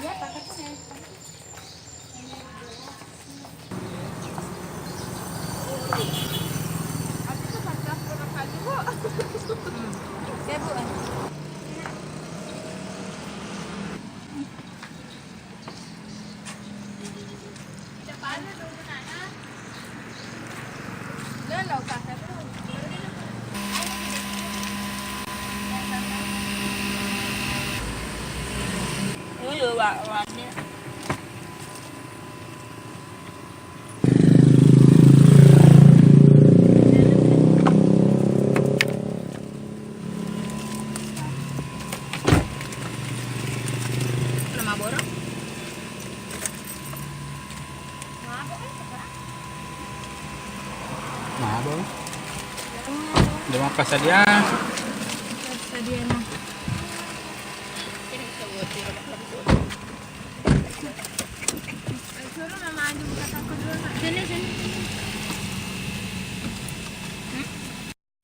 Iya, paketnya. Ya, Bu. Dulu warnanya. Nama borong? Mabok. Demo kasadia. Kasadia na. Sini, sini.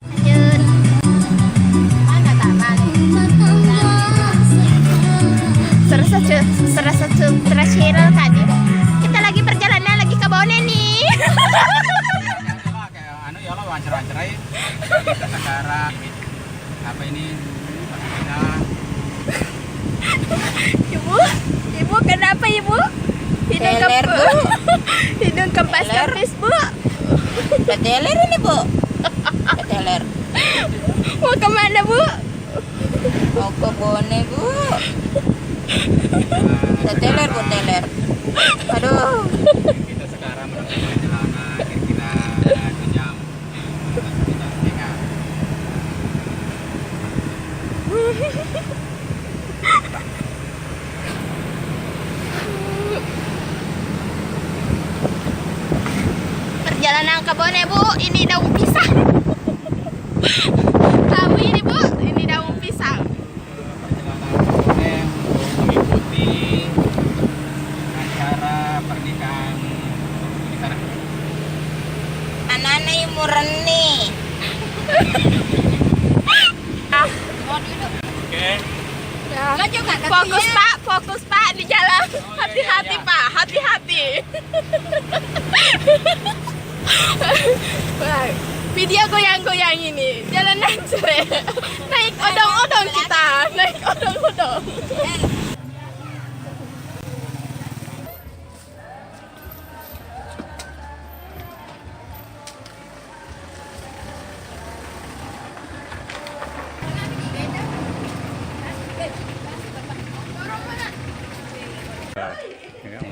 Lanjut. Mana tama nih? Serasa terakhir tadi. Kita lagi perjalanan lagi ke Bone nih. Anu ya Allah wancer-wancerai. Kita sekarang apa ini? Ibu kenapa ibu? Teler, Bu. Hidung kempas kempis Bu. Teler ini, Bu. Teler. Mau kemana Bu? Mau ke Bone, Bu. Teler, Bu, teler. Aduh. Kita sekarang menuju perjalanan kira-kira 2 jam. Kita setengah. Perjalanan ke Bone Bu, ini daun pisang. Tahu ini Bu, ini daun pisang. Perjalanan untuk mengikuti acara pernikahan di sana. Anak-anak yang murah nih. Mau duduk. Oke. Maju Kak, fokus Pak di jalan. Hati-hati iya. Pak, hati-hati. Wah, video goyang-goyang ini, jalan nancre. Naik odong-odong kita, naik odong-odong.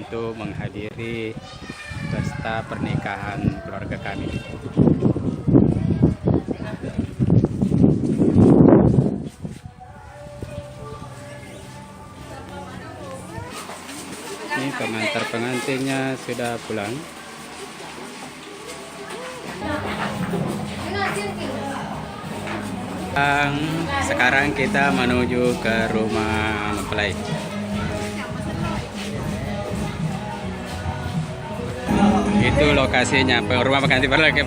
Untuk menghadiri pesta pernikahan keluarga kami. Ini pengantar-pengantinnya sudah pulang. Sekarang kita menuju ke rumah mempelai. Itu lokasinya, rumah pengantin baru lagi.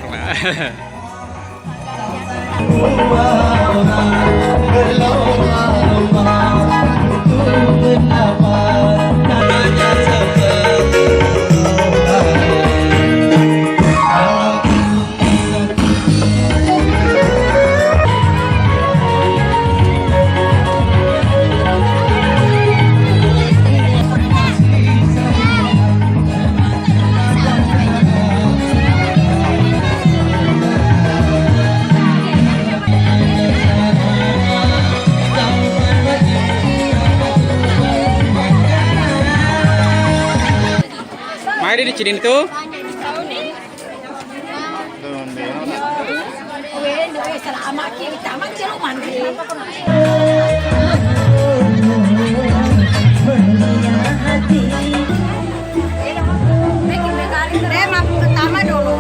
Mari di Cidin tuh. Pertama dulu.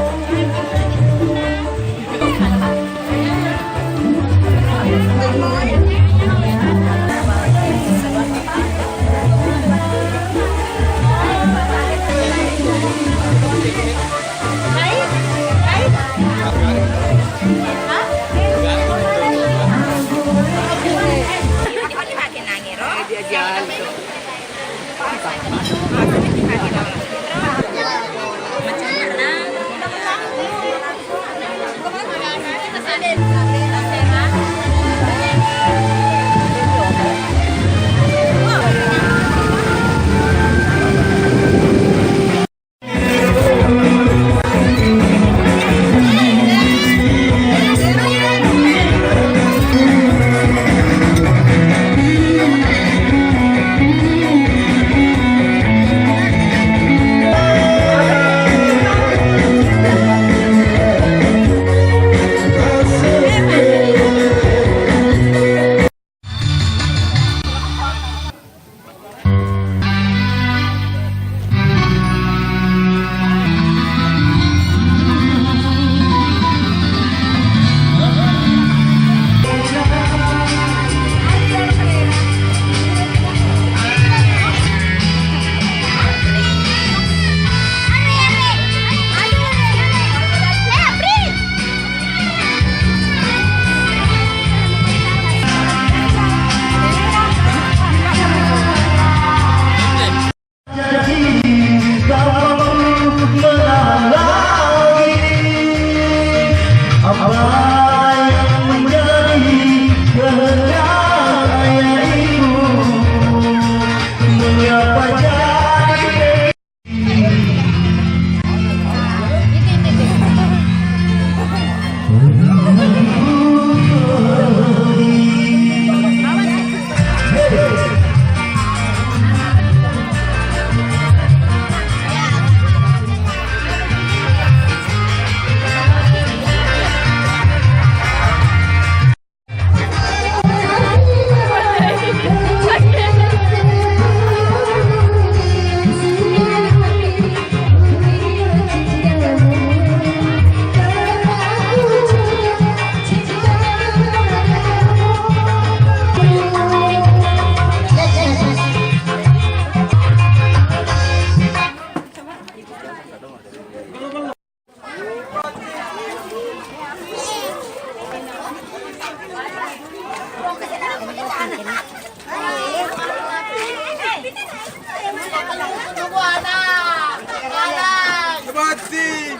Tunggu anak. Anak. Cepat sih.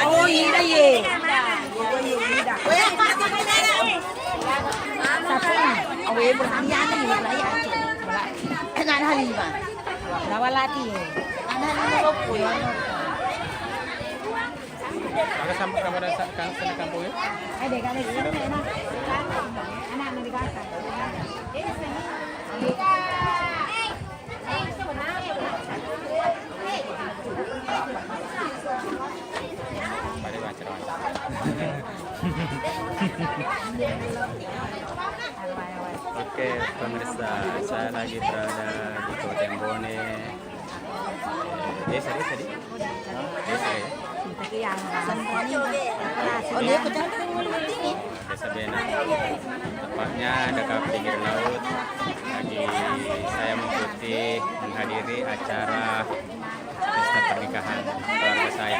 Oh, iya ye. Awe berhadiah nih, beraya. Anak hari ba. Nawalati. Anak sopo yo. Agak sampai kamu ada sana kampung ya? Ada kan ada anak nanti kasar. Pada wajar. Oke pemirsa, saya lagi berada di Kabupaten Bone. Desa ya? Oh, dia pecah. Desa Bena. Tepatnya dekat pinggir laut. Lagi saya menghadiri acara pesta pernikahan keluarga saya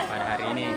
pada hari ini.